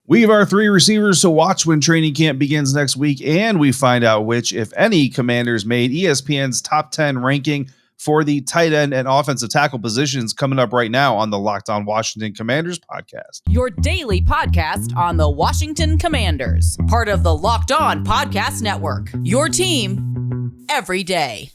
We have our three receivers to watch when training camp begins next week, and we find out which, if any, Commanders made ESPN's top 10 ranking for the tight end and offensive tackle positions coming up right now on the Locked On Washington Commanders podcast. Your daily podcast on the Washington Commanders, part of the Locked On Podcast Network. Your team every day.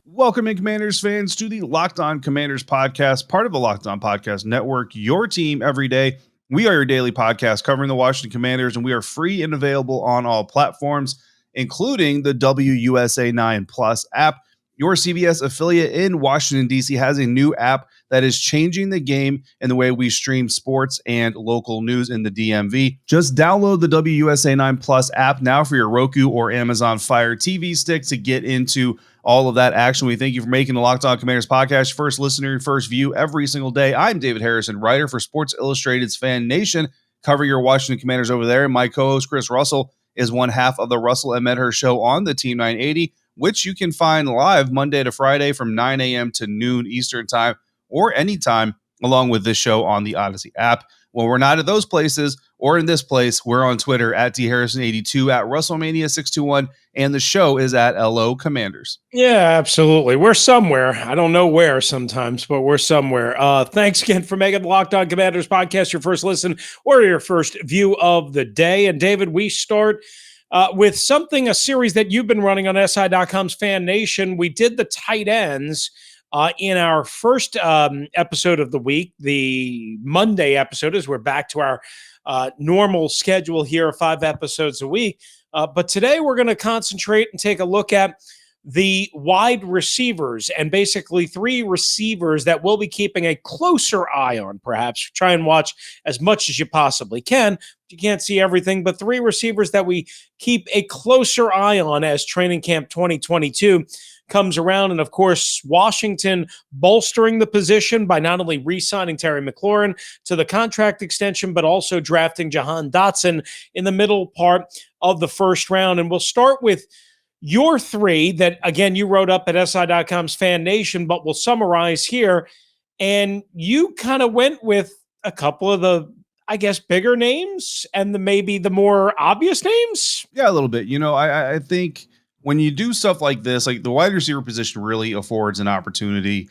Welcome in, Commanders fans, to the Locked On Commanders podcast, part of the Locked On Podcast Network, your team every day. We are your daily podcast covering the Washington Commanders, and we are free and available on all platforms, including the WUSA 9 Plus app. Your CBS affiliate in Washington, D.C. has a new app that is changing the game in the way we stream sports and local news in the DMV. Just download the WUSA 9 Plus app now for your Roku or Amazon Fire TV stick to get into all of that action. We thank you for making the Locked On Commanders podcast your first listener, first view every single day. I'm David Harrison, writer for Sports Illustrated's Fan Nation, cover your Washington Commanders over there. My co-host Chris Russell is one half of the Russell and Medhurst show on the Team 980, which you can find live Monday to Friday from 9 a.m. to noon Eastern time or anytime, along with this show on the Audacy app. When we're not at those places or in this place, we're on Twitter at DHarrison82, at WrestleMania621, and the show is at LO Commanders. Yeah, absolutely. We're somewhere. I don't know where sometimes, but we're somewhere. Thanks again for making the Locked On Commanders podcast your first listen or your first view of the day. And David, we start with a series that you've been running on SI.com's Fan Nation. We did the tight ends in our first episode of the week, the Monday episode, as we're back to our normal schedule here of 5 episodes a week. But today we're going to concentrate and take a look at the wide receivers and basically 3 receivers that we'll be keeping a closer eye on, perhaps. Try and watch as much as you possibly can. You can't see everything, but 3 receivers that we keep a closer eye on as training camp 2022 comes around. And of course, Washington bolstering the position by not only re-signing Terry McLaurin to the contract extension, but also drafting Jahan Dotson in the middle part of the first round. And we'll start with your 3 that, again, you wrote up at SI.com's Fan Nation, but we'll summarize here. And you kind of went with a couple of the, I guess, bigger names and maybe the more obvious names. Yeah, a little bit. You know, I think when you do stuff like this, like the wide receiver position really affords an opportunity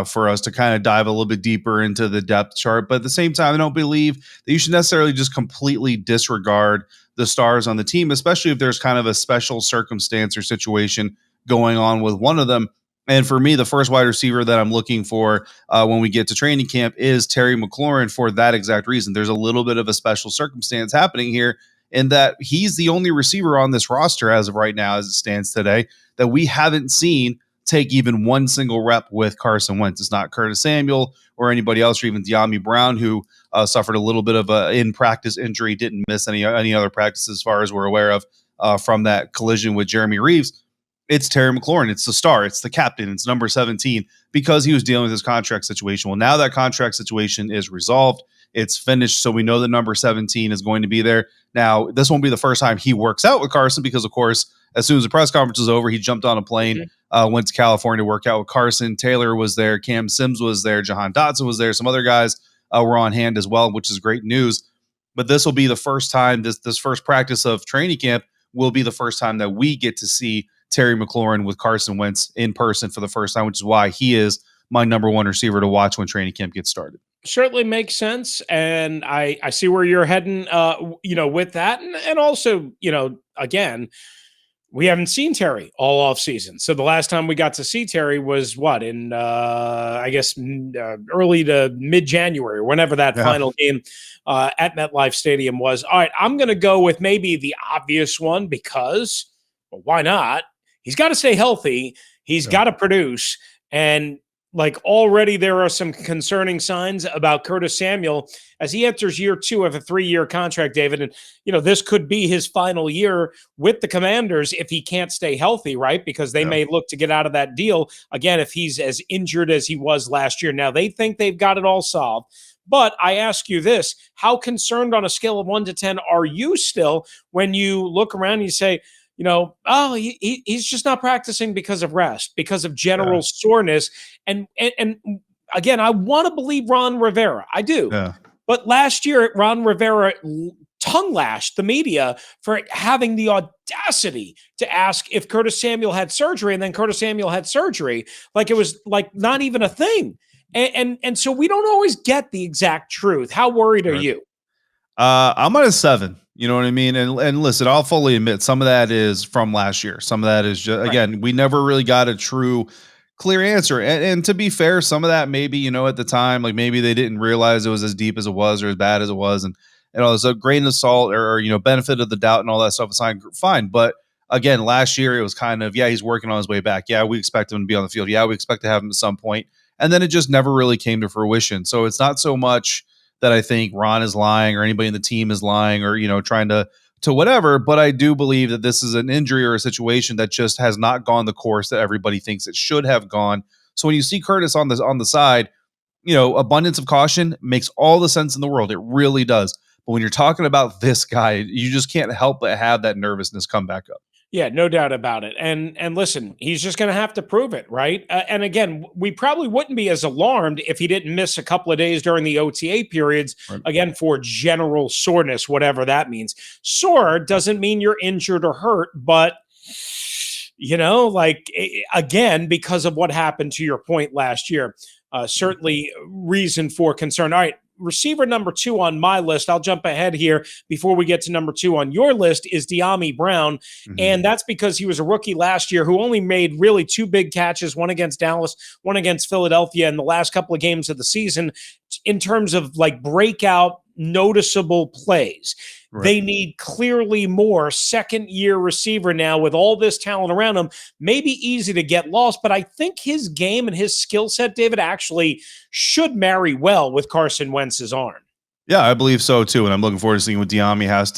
for us to kind of dive a little bit deeper into the depth chart. But at the same time, I don't believe that you should necessarily just completely disregard the stars on the team, especially if there's kind of a special circumstance or situation going on with one of them. And for me, the first wide receiver that I'm looking for when we get to training camp is Terry McLaurin for that exact reason. There's a little bit of a special circumstance happening here in that he's the only receiver on this roster as of right now, as it stands today, that we haven't seen take even one single rep with Carson Wentz. It's not Curtis Samuel or anybody else, or even De'Ami Brown, who suffered a little bit of a in-practice injury, didn't miss any other practice as far as we're aware of from that collision with Jeremy Reeves. It's Terry McLaurin. It's the star. It's the captain. It's number 17 because he was dealing with his contract situation. Well, now that contract situation is resolved. It's finished, so we know that number 17 is going to be there. Now, this won't be the first time he works out with Carson because, of course, as soon as the press conference was over, he jumped on a plane, went to California to work out with Carson. Taylor was there. Cam Sims was there. Jahan Dotson was there. Some other guys were on hand as well, which is great news. But this will be the first time, this first practice of training camp will be the first time that we get to see Terry McLaurin with Carson Wentz in person for the first time, which is why he is my number 1 receiver to watch when training camp gets started. Certainly makes sense. And I see where you're heading, with that. And also, again, we haven't seen Terry all off season. So the last time we got to see Terry was in early to mid-January, whenever that final game at MetLife Stadium was. All right, I'm going to go with maybe the obvious one because, well, why not? He's got to stay healthy. He's got to produce. And already there are some concerning signs about Curtis Samuel as he enters year 2 of a 3-year contract, David. And, this could be his final year with the Commanders if he can't stay healthy, right? Because they may look to get out of that deal, again, if he's as injured as he was last year. Now, they think they've got it all solved. But I ask you this, how concerned on a scale of 1 to 10 are you still when you look around and you say, he's just not practicing because of rest, because of general soreness. And again, I want to believe Ron Rivera. I do. Yeah. But last year, Ron Rivera tongue lashed the media for having the audacity to ask if Curtis Samuel had surgery, and then Curtis Samuel had surgery. Like it was like not even a thing. And so we don't always get the exact truth. How worried are you? I'm at a 7. You know what I mean? And listen, I'll fully admit some of that is from last year. Some of that is just, again, we never really got a true clear answer. And to be fair, some of that maybe, at the time, like maybe they didn't realize it was as deep as it was or as bad as it was. And all this a grain of salt or benefit of the doubt and all that stuff is fine. But again, last year it was kind of, he's working on his way back. Yeah, we expect him to be on the field. Yeah, we expect to have him at some point. And then it just never really came to fruition. So it's not so much that I think Ron is lying or anybody in the team is lying or, trying to whatever. But I do believe that this is an injury or a situation that just has not gone the course that everybody thinks it should have gone. So when you see Curtis on the side, abundance of caution makes all the sense in the world. It really does. But when you're talking about this guy, you just can't help but have that nervousness come back up. Yeah, no doubt about it. And listen, he's just going to have to prove it, right? And again, we probably wouldn't be as alarmed if he didn't miss a couple of days during the OTA periods, again, for general soreness, whatever that means. Sore doesn't mean you're injured or hurt, but again, because of what happened to your point last year, certainly reason for concern. All right. Receiver number 2 on my list, I'll jump ahead here before we get to number 2 on your list, is De'Ami Brown. Mm-hmm. And that's because he was a rookie last year who only made really 2 big catches, one against Dallas, one against Philadelphia in the last couple of games of the season in terms of like breakout noticeable plays. Right. They need clearly more second-year receiver now with all this talent around him. Maybe easy to get lost, but I think his game and his skill set, David, actually should marry well with Carson Wentz's arm. Yeah, I believe so too, and I'm looking forward to seeing what De'Ami has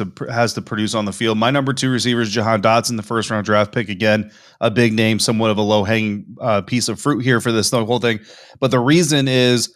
to produce on the field. My number 2 receiver is Jahan Dotson, the first-round draft pick. Again, a big name, somewhat of a low-hanging piece of fruit here for this whole thing. But the reason is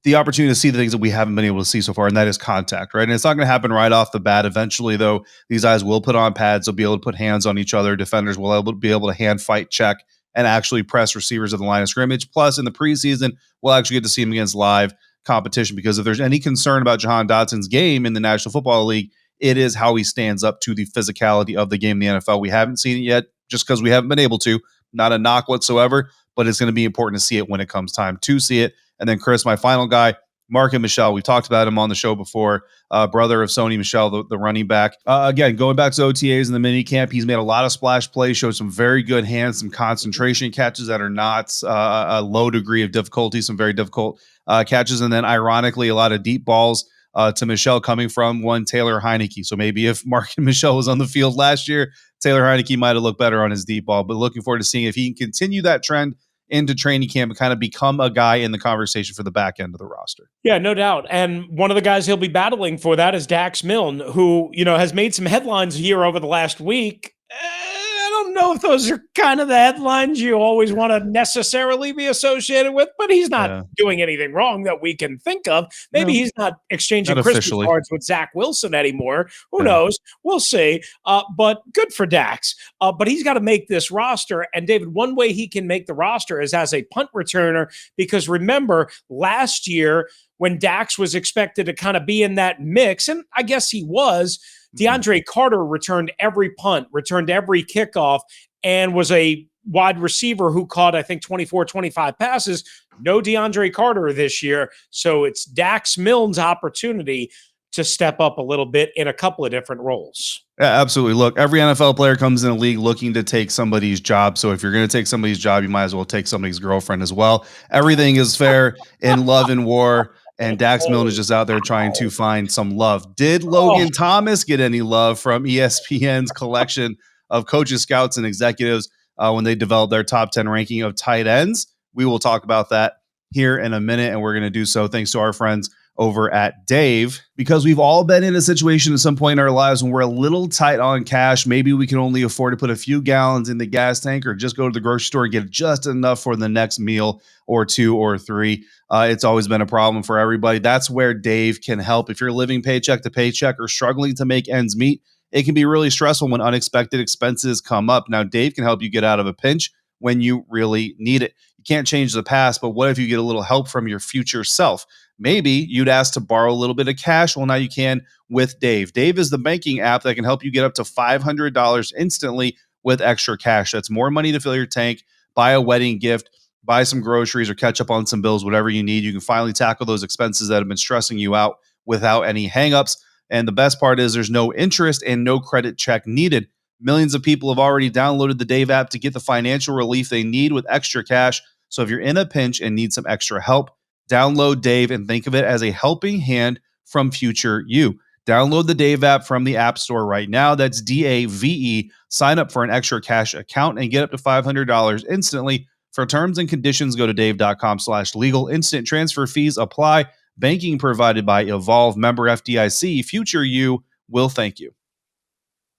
the opportunity to see the things that we haven't been able to see so far, and that is contact, right? And it's not going to happen right off the bat. Eventually, though, these guys will put on pads. They'll be able to put hands on each other. Defenders will be able to hand fight, check, and actually press receivers at the line of scrimmage. Plus, in the preseason, we'll actually get to see them against live competition, because if there's any concern about Jahan Dotson's game in the National Football League, it is how he stands up to the physicality of the game in the NFL. We haven't seen it yet just because we haven't been able to. Not a knock whatsoever, but it's going to be important to see it when it comes time to see it. And then, Chris, my final guy, Mark Michel. We talked about him on the show before, brother of Sony Michel, the running back. Again, going back to OTAs in the mini camp, he's made a lot of splash plays, showed some very good hands, some concentration catches that are not a low degree of difficulty, some very difficult catches. And then, ironically, a lot of deep balls to Michel coming from one Taylor Heineke. So maybe if Mark Michel was on the field last year, Taylor Heineke might have looked better on his deep ball. But looking forward to seeing if he can continue that trend into training camp and kind of become a guy in the conversation for the back end of the roster. Yeah, no doubt. And one of the guys he'll be battling for that is Dax Milne, who, has made some headlines here over the last week. I don't know if those are kind of the headlines you always want to necessarily be associated with, but he's not doing anything wrong that we can think of. Maybe he's not exchanging Christmas cards with Zach Wilson anymore. Who knows? We'll see. But good for Dax. But he's got to make this roster. And David, one way he can make the roster is as a punt returner, because remember last year when Dax was expected to kind of be in that mix, and I guess he was, DeAndre Carter returned every punt, returned every kickoff, and was a wide receiver who caught, I think, 24, 25 passes. No DeAndre Carter this year. So it's Dax Milne's opportunity to step up a little bit in a couple of different roles. Yeah, absolutely. Look, every NFL player comes in the league looking to take somebody's job. So if you're going to take somebody's job, you might as well take somebody's girlfriend as well. Everything is fair in love and war. And Dax Milne is just out there trying to find some love. Did Logan Thomas get any love from ESPN's collection of coaches, scouts, and executives when they developed their top 10 ranking of tight ends? We will talk about that here in a minute, and we're going to do so thanks to our friends over at Dave, because we've all been in a situation at some point in our lives when we're a little tight on cash. Maybe we can only afford to put a few gallons in the gas tank or just go to the grocery store and get just enough for the next meal or two or three. It's always been a problem for everybody. That's where Dave can help. If you're living paycheck to paycheck or struggling to make ends meet, it can be really stressful when unexpected expenses come up. Now, Dave can help you get out of a pinch when you really need it. You can't change the past, but what if you get a little help from your future self? Maybe you'd ask to borrow a little bit of cash. Well, now you can with Dave. Dave is the banking app that can help you get up to $500 instantly with extra cash. That's more money to fill your tank, buy a wedding gift, buy some groceries, or catch up on some bills, whatever you need. You can finally tackle those expenses that have been stressing you out without any hangups. And the best part is there's no interest and no credit check needed. Millions of people have already downloaded the Dave app to get the financial relief they need with extra cash. So if you're in a pinch and need some extra help, download Dave and think of it as a helping hand from future you. Download the Dave app from the App Store right now. That's DAVE. Sign up for an extra cash account and get up to $500 instantly. For terms and conditions, go to dave.com/legal. Instant transfer fees apply. Banking provided by Evolve, member FDIC. Future you will thank you.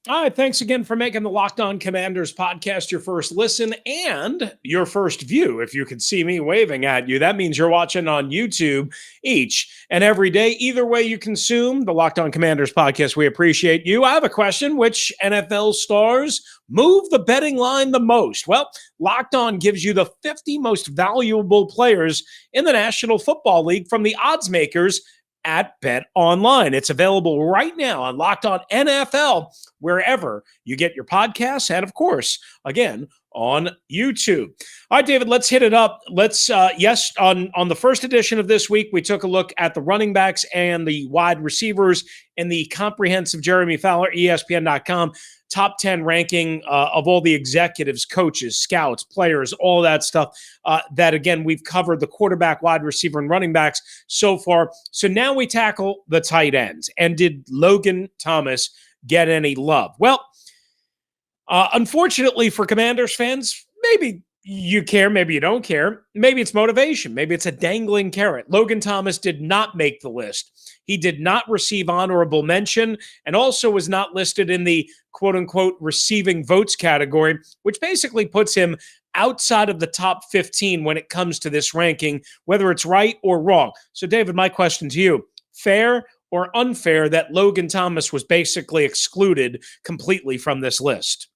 All right, thanks again for making the Locked On Commanders podcast your first listen and your first view. If you could see me waving at you, that means you're watching on YouTube each and every day. Either way you consume the Locked On Commanders podcast, we appreciate you. I have a question. Which NFL stars move the betting line the most? Well, Locked On gives you the 50 most valuable players in the National Football League from the odds makers at Bet Online. It's available right now on Locked On NFL, wherever you get your podcasts, and of course, again, on YouTube. All right, David, let's hit it up. Let's, on the first edition of this week, we took a look at the running backs and the wide receivers in the comprehensive Jeremy Fowler, ESPN.com, top 10 ranking of all the executives, coaches, scouts, players, all that stuff that, again, we've covered the quarterback, wide receiver, and running backs so far. So now we tackle the tight ends. And did Logan Thomas get any love? Well, unfortunately for Commanders fans, maybe you care, maybe you don't care. Maybe it's motivation. Maybe it's a dangling carrot. Logan Thomas did not make the list. He did not receive honorable mention and also was not listed in the quote-unquote receiving votes category, which basically puts him outside of the top 15 when it comes to this ranking, whether it's right or wrong. So, David, my question to you, fair or unfair that Logan Thomas was basically excluded completely from this list?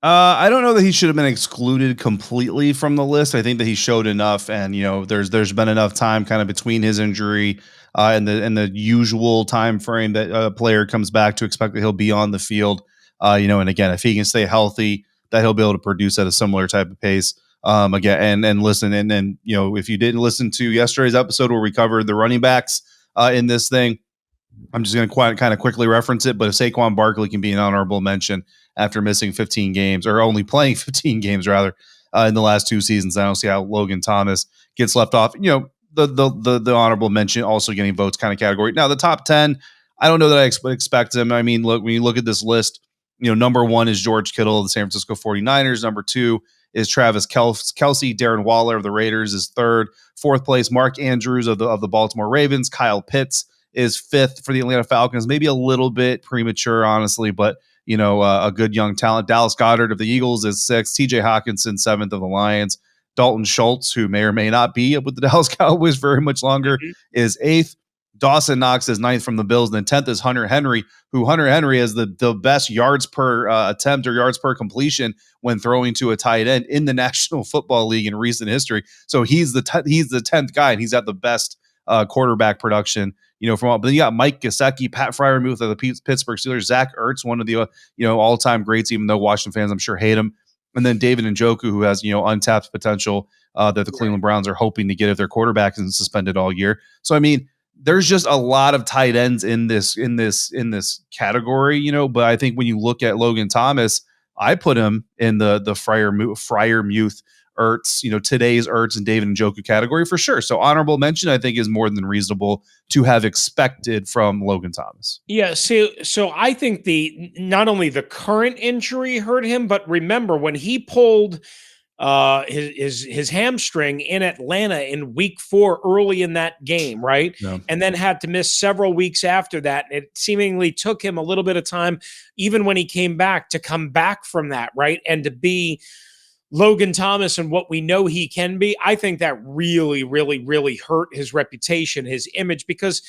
I don't know that he should have been excluded completely from the list. I think that he showed enough, and there's been enough time kind of between his injury and the usual time frame that a player comes back to expect that he'll be on the field. And again, if he can stay healthy, that he'll be able to produce at a similar type of pace. Again, and listen, and if you didn't listen to yesterday's episode where we covered the running backs in this thing, I'm just going to kind of quickly reference it. But if Saquon Barkley can be an honorable mention after missing 15 games, or only playing 15 games rather, in the last two seasons, I don't see how Logan Thomas gets left off. The honorable mention also getting votes kind of category. Now the top 10, I don't know that I expect him. I mean, look, when you look at this list, number one is George Kittle of the San Francisco 49ers. Number two is Travis Kelce. Darren Waller of the Raiders is third. Fourth place, Mark Andrews of the Baltimore Ravens. Kyle Pitts is fifth for the Atlanta Falcons. Maybe a little bit premature, honestly, but a good young talent. Dallas Goedert of the Eagles is sixth. TJ Hawkinson, seventh of the Lions. Dalton Schultz, who may or may not be with the Dallas Cowboys very much longer, is eighth. Dawson Knox is ninth from the Bills. And then 10th is Hunter Henry, who Hunter Henry has the best yards per attempt or yards per completion when throwing to a tight end in the National Football League in recent history. So he's the 10th guy, and he's got the best quarterback production, but then you got Mike Gesicki, Pat Freiermuth of the Pittsburgh Steelers, Zach Ertz, one of the all-time greats, even though Washington fans I'm sure hate him, and then David Njoku, who has untapped potential that the Cleveland Browns are hoping to get if their quarterback isn't suspended all year. So I mean, there's just a lot of tight ends in this category, but I think when you look at Logan Thomas, I put him in the Freiermuth, Ertz, today's Ertz and David Njoku category for sure. So honorable mention, I think, is more than reasonable to have expected from Logan Thomas. Yeah, so I think not only the current injury hurt him, but remember when he pulled his hamstring in Atlanta in week 4 early in that game, right? Yeah. And then had to miss several weeks after that. And it seemingly took him a little bit of time, even when he came back, to come back from that, right? And to be Logan Thomas and what we know he can be. I think that really, really, really hurt his reputation, his image, because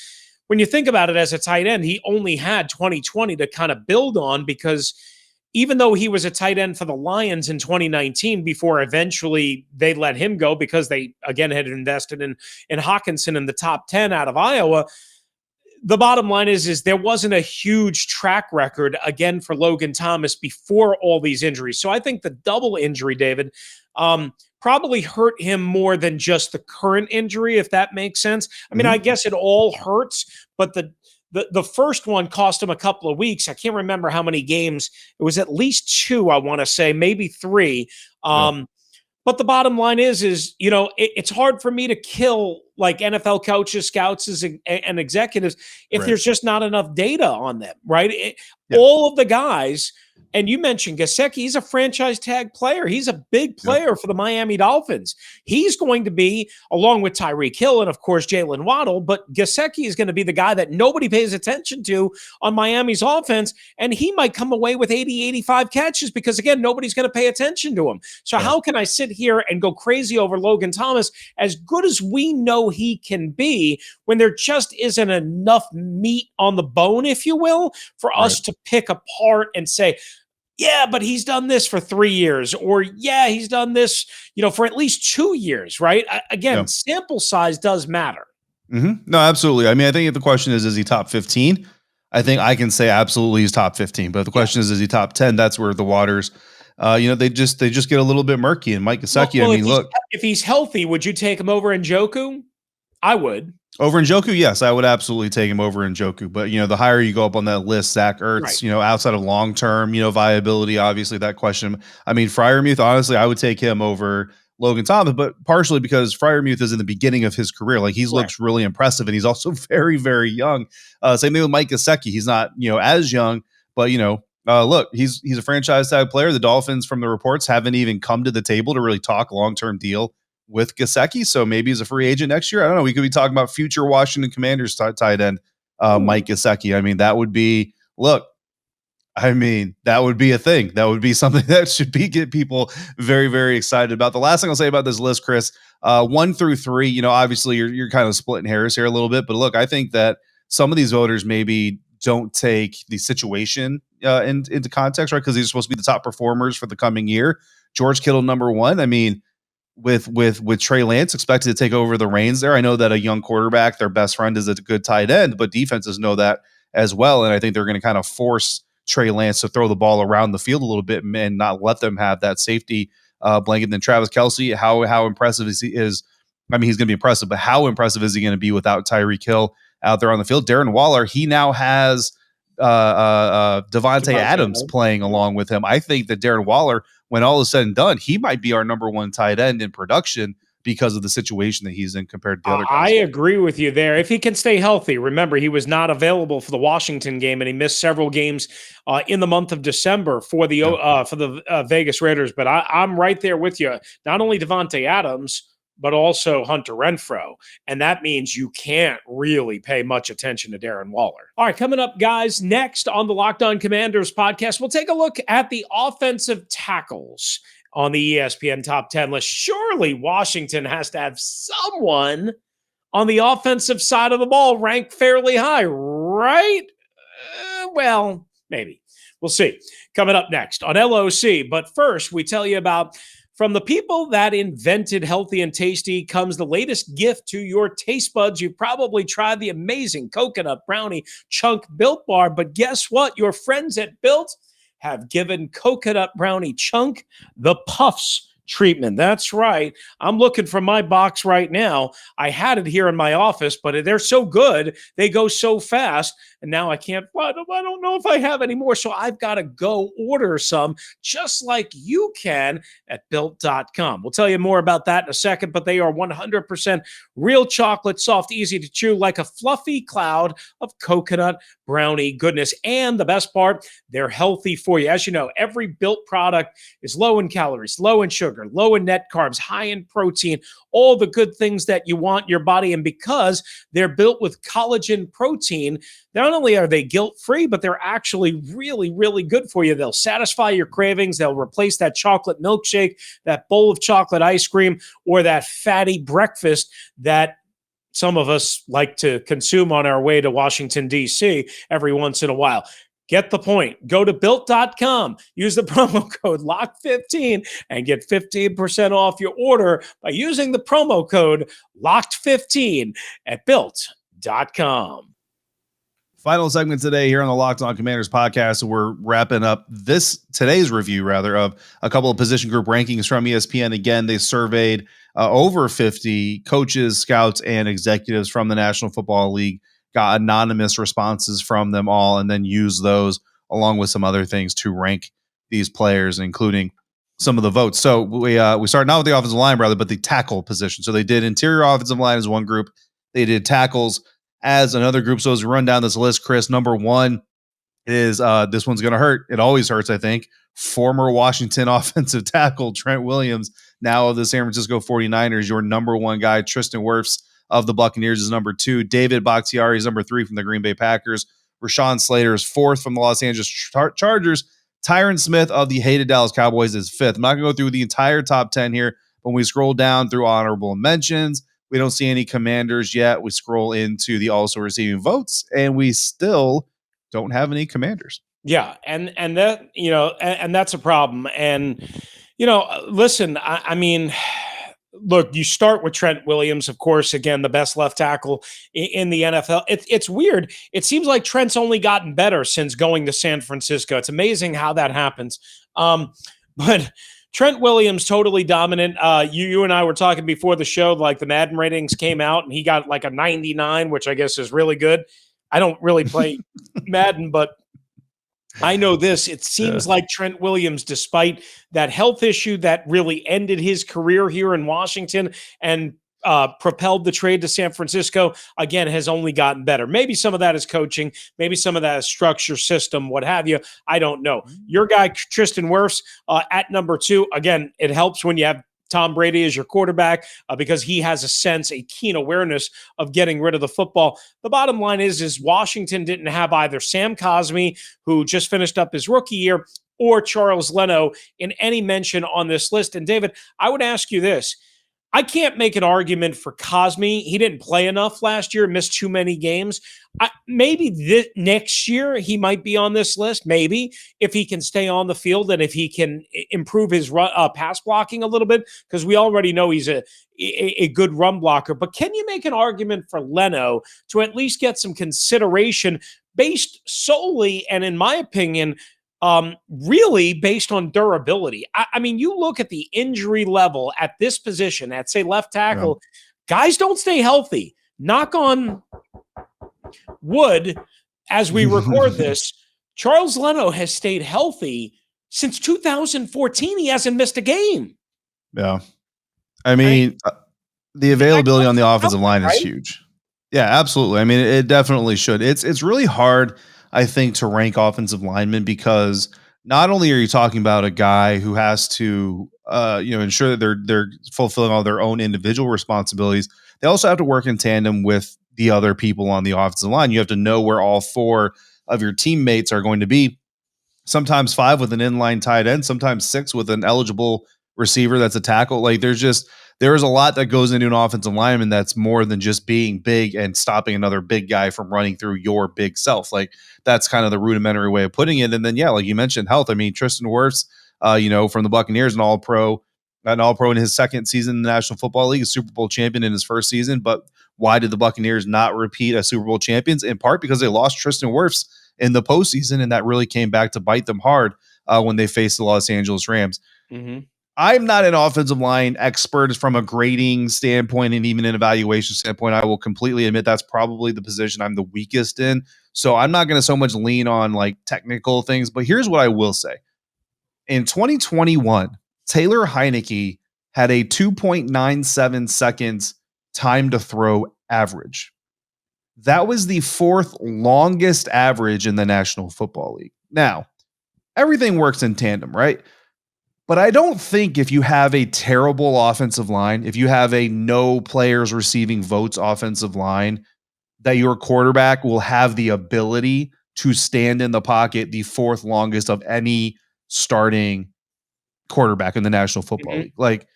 when you think about it, as a tight end, he only had 2020 to kind of build on, because even though he was a tight end for the Lions in 2019 before eventually they let him go because they, again, had invested in Hawkinson in the top 10 out of Iowa, the bottom line is there wasn't a huge track record, again, for Logan Thomas before all these injuries. So I think the double injury, David, probably hurt him more than just the current injury, if that makes sense. I mean, I guess it all hurts, but the first one cost him a couple of weeks. I can't remember how many games. It was at least 2, I want to say, maybe 3. But the bottom line is it's hard for me to kill like NFL coaches, scouts, and executives if there's just not enough data on them, right? All of the guys, and you mentioned Gesicki, he's a franchise tag player. He's a big player for the Miami Dolphins. He's going to be, along with Tyreek Hill and, of course, Jalen Waddle, but Gesicki is going to be the guy that nobody pays attention to on Miami's offense, and he might come away with 80, 85 catches because, again, nobody's going to pay attention to him. So how can I sit here and go crazy over Logan Thomas, as good as we know he can be, when there just isn't enough meat on the bone, if you will, for us to pick apart and say, yeah, but he's done this for 3 years, or yeah, he's done this, for at least 2 years, right? Again, sample size does matter. No, absolutely. I mean, I think if the question is he top 15? I think I can say absolutely he's top 15. But if the question is he top 10? That's where the waters, they just get a little bit murky. And Mike Gesicki, well, I mean, look, if he's healthy, would you take him over Njoku? I would. Over Njoku, yes, I would absolutely take him over Njoku. But, the higher you go up on that list, Zach Ertz, outside of long-term, viability, obviously that question. I mean, Freiermuth, honestly, I would take him over Logan Thomas, but partially because Freiermuth is in the beginning of his career. Like, he looks really impressive, and he's also very, very young. Same thing with Mike Gesicki. He's not, as young, but, look, he's a franchise tag player. The Dolphins, from the reports, haven't even come to the table to really talk long-term deal with Gesicki, so maybe he's a free agent next year. I don't know. We could be talking about future Washington Commanders tight end Mike Gesicki. I mean, that would be that would be a thing. That would be something that should get people very, very excited about. The last thing I'll say about this list, Chris, 1 through 3, obviously you're kind of splitting hairs here a little bit, but look, I think that some of these voters maybe don't take the situation into context, right? Because these are supposed to be the top performers for the coming year. George Kittle, number 1. I mean, with Trey Lance expected to take over the reins there. I know that a young quarterback, their best friend, is a good tight end, but defenses know that as well. And I think they're going to kind of force Trey Lance to throw the ball around the field a little bit and not let them have that safety blanket. And then Travis Kelce, how impressive is he? I mean, he's going to be impressive, but how impressive is he going to be without Tyreek Hill out there on the field? Darren Waller, he now has Devontae Adams playing along with him. I think that Darren Waller, when all is said and done, he might be our number 1 tight end in production because of the situation that he's in compared to the other guys. I agree with you there. If he can stay healthy, remember, he was not available for the Washington game, and he missed several games in the month of December for the Vegas Raiders. But I'm right there with you. Not only Devontae Adams, but also Hunter Renfrow. And that means you can't really pay much attention to Darren Waller. All right, coming up, guys, next on the Locked On Commanders podcast, we'll take a look at the offensive tackles on the ESPN top 10 list. Surely Washington has to have someone on the offensive side of the ball ranked fairly high, right? Well, maybe. We'll see. Coming up next on LOC. But first, we tell you about, from the people that invented Healthy and Tasty comes the latest gift to your taste buds. You've probably tried the amazing coconut brownie chunk Built Bar, but guess what? Your friends at Built have given coconut brownie chunk the Puffs treatment. That's right. I'm looking for my box right now. I had it here in my office, but they're so good. They go so fast. and now I can't, I don't know if I have any more. So I've got to go order some, just like you can at built.com. We'll tell you more about that in a second, but they are 100% real chocolate, soft, easy to chew, like a fluffy cloud of coconut brownie goodness. And the best part, they're healthy for you. As you know, every Built product is low in calories, low in sugar, low in net carbs, high in protein, all the good things that you want your body. And because they're built with collagen protein, not only are they guilt-free, but they're actually really, really good for you. They'll satisfy your cravings. They'll replace that chocolate milkshake, that bowl of chocolate ice cream, or that fatty breakfast that some of us like to consume on our way to Washington, D.C. every once in a while. Get the point. Go to built.com, use the promo code LOCKED15 and get 15% off your order by using the promo code LOCKED15 at built.com. Final segment today here on the Locked On Commanders podcast. We're wrapping up today's review of a couple of position group rankings from ESPN. Again, they surveyed over 50 coaches, scouts, and executives from the National Football League, got anonymous responses from them all, and then used those along with some other things to rank these players, including some of the votes. So we started not with the offensive line, but the tackle position. So they did interior offensive line as one group. They did tackles as another group. So as we run down this list, Chris, number one is this one's going to hurt. It always hurts, I think. Former Washington offensive tackle Trent Williams, now of the San Francisco 49ers, your number one guy. Tristan Wirfs of the Buccaneers is number two. David Bakhtiari is number three from the Green Bay Packers. Rashawn Slater is fourth from the Los Angeles Chargers. Tyron Smith of the hated Dallas Cowboys is fifth. I'm not going to go through the entire top 10 here. When we scroll down through honorable mentions, we don't see any Commanders yet. We scroll into the also receiving votes, and we still don't have any Commanders. Yeah, and that, and that's a problem. And listen, I mean, look, you start with Trent Williams, of course, again, the best left tackle in the NFL. It's weird. It seems like Trent's only gotten better since going to San Francisco. It's amazing how that happens. But Trent Williams, totally dominant. You and I were talking before the show, like the Madden ratings came out, and he got like a 99, which I guess is really good. I don't really play Madden, but I know this. It seems like Trent Williams, despite that health issue that really ended his career here in Washington and propelled the trade to San Francisco, again, has only gotten better. Maybe some of that is coaching. Maybe some of that is structure, system, what have you. I don't know. Your guy, Tristan Wirfs, at number two. Again, it helps when you have Tom Brady as your quarterback because he has a keen awareness of getting rid of the football. The bottom line is Washington didn't have either Sam Cosmi, who just finished up his rookie year, or Charles Leno in any mention on this list. And David, I would ask you this. I can't make an argument for Cosmi. He didn't play enough last year, missed too many games. Maybe next year he might be on this list, maybe, if he can stay on the field and if he can improve his pass blocking a little bit, because we already know he's a good run blocker. But can you make an argument for Leno to at least get some consideration based solely, and in my opinion, really based on durability? I mean, you look at the injury level at this position, at say left tackle, guys don't stay healthy. Knock on wood as we record this. Charles Leno has stayed healthy since 2014. He hasn't missed a game. Yeah. I mean, the availability on the offensive line is huge. Yeah, absolutely. I mean, it definitely should. It's really hard, I think, to rank offensive linemen because not only are you talking about a guy who has to, ensure that they're fulfilling all their own individual responsibilities, they also have to work in tandem with the other people on the offensive line. You have to know where all four of your teammates are going to be. Sometimes five with an inline tight end, sometimes six with an eligible receiver that's a tackle. Like there is a lot that goes into an offensive lineman that's more than just being big and stopping another big guy from running through your big self. Like that's kind of the rudimentary way of putting it. And then, like you mentioned, health. I mean, Tristan Wirfs, from the Buccaneers, an all-pro in his second season in the National Football League, a Super Bowl champion in his first season. But why did the Buccaneers not repeat as Super Bowl champions? In part because they lost Tristan Wirfs in the postseason, and that really came back to bite them hard when they faced the Los Angeles Rams. Mm-hmm. I'm not an offensive line expert from a grading standpoint and even an evaluation standpoint. I will completely admit that's probably the position I'm the weakest in. So I'm not going to so much lean on like technical things, but here's what I will say. In 2021, Taylor Heineke had a 2.97 seconds time to throw average. That was the fourth longest average in the National Football League. Now, everything works in tandem, right? But I don't think if you have a terrible offensive line, if you have a no players receiving votes offensive line, that your quarterback will have the ability to stand in the pocket the fourth longest of any starting quarterback in the National Football League. Like,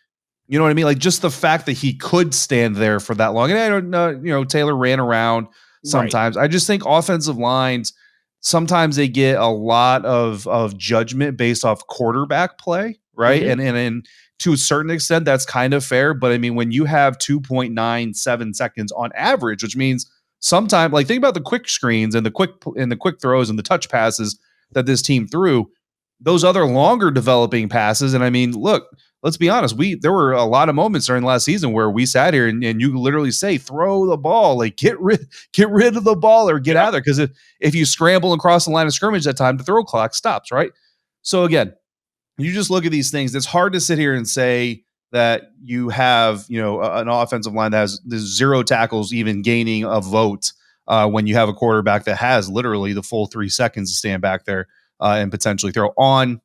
you know what I mean? Like just the fact that he could stand there for that long. And I don't know, Taylor ran around sometimes. Right. I just think offensive lines, sometimes they get a lot of judgment based off quarterback play, right? And to a certain extent, that's kind of fair. But I mean, when you have 2.97 seconds on average, which means sometimes, like think about the quick screens and the quick throws and the touch passes that this team threw, those other longer developing passes. And I mean, look, let's be honest. There were a lot of moments during last season where we sat here and you literally say, throw the ball, like get rid of the ball or get out of there. Because if you scramble and cross the line of scrimmage, that time the throw clock stops, right? So again, you just look at these things. It's hard to sit here and say that you have, an offensive line that has 0 tackles, even gaining a vote when you have a quarterback that has literally the full 3 seconds to stand back there and potentially throw on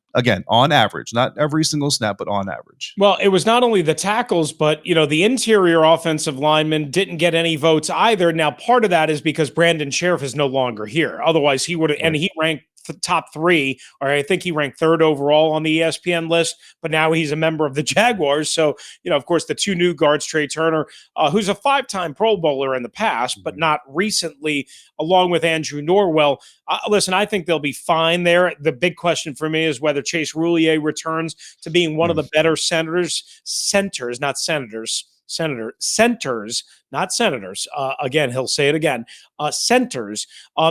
average, not every single snap, but on average. Well, it was not only the tackles, but, the interior offensive linemen didn't get any votes either. Now, part of that is because Brandon Sheriff is no longer here. Otherwise, he would have, and he ranked top 3, or I think he ranked 3rd overall on the ESPN list, but now he's a member of the Jaguars. So, of course, the 2 new guards, Trey Turner, who's a 5-time Pro Bowler in the past, but not recently, along with Andrew Norwell. Listen, I think they'll be fine there. The big question for me is whether Chase Roulier returns to being one of the better centers, not senators. Again, he'll say it again. Centers,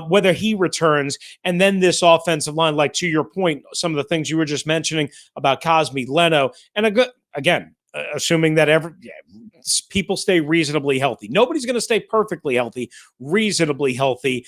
whether he returns, and then this offensive line, like to your point, some of the things you were just mentioning about Cosme, Leno, and assuming that people stay reasonably healthy. Nobody's going to stay perfectly healthy, reasonably healthy.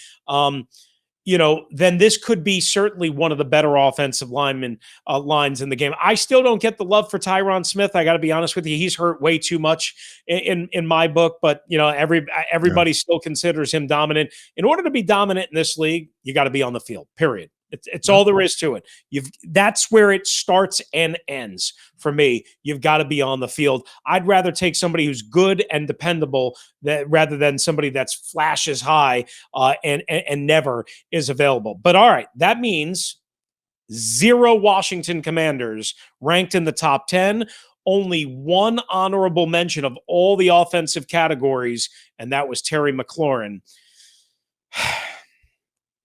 Then this could be certainly one of the better offensive lines in the game. I still don't get the love for Tyron Smith. I got to be honest with you. He's hurt way too much in my book, but everybody still considers him dominant. In order to be dominant in this league, you got to be on the field, period. It's all there is to it. That's where it starts and ends for me. You've got to be on the field. I'd rather take somebody who's good and dependable rather than somebody that's flashes high and never is available. But all right, that means 0 Washington Commanders ranked in the top 10. Only 1 honorable mention of all the offensive categories, and that was Terry McLaurin.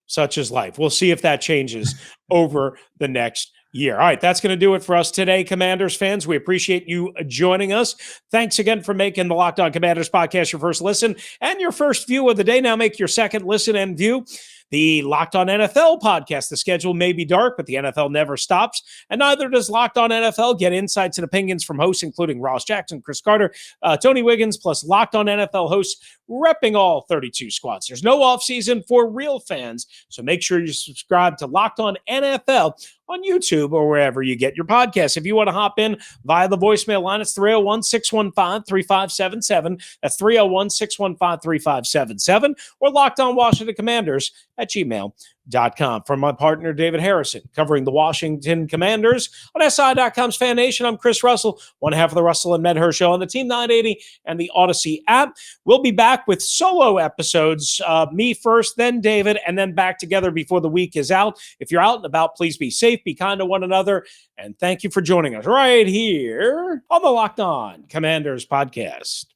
Such is life. We'll see if that changes over the next year. All right, that's going to do it for us today, Commanders fans. We appreciate you joining us. Thanks again for making the Locked On Commanders podcast your first listen and your first view of the day. Now make your second listen and view the Locked On NFL podcast. The schedule may be dark, but the NFL never stops, and neither does Locked On NFL. Get insights and opinions from hosts including Ross Jackson, Chris Carter, Tony Wiggins, plus Locked On NFL hosts repping all 32 squads. There's no offseason for real fans, so make sure you subscribe to Locked On NFL on YouTube or wherever you get your podcasts. If you want to hop in via the voicemail line, it's 301-615-3577. That's 301-615-3577, or Locked On Washington Commanders at gmail.com. From my partner, David Harrison, covering the Washington Commanders on SI.com's Fan Nation, I'm Chris Russell, one half of the Russell and Medhurst Show on the Team 980 and the Audacy app. We'll be back with solo episodes, me first, then David, and then back together before the week is out. If you're out and about, please be safe, be kind to one another, and thank you for joining us right here on the Locked On Commanders podcast.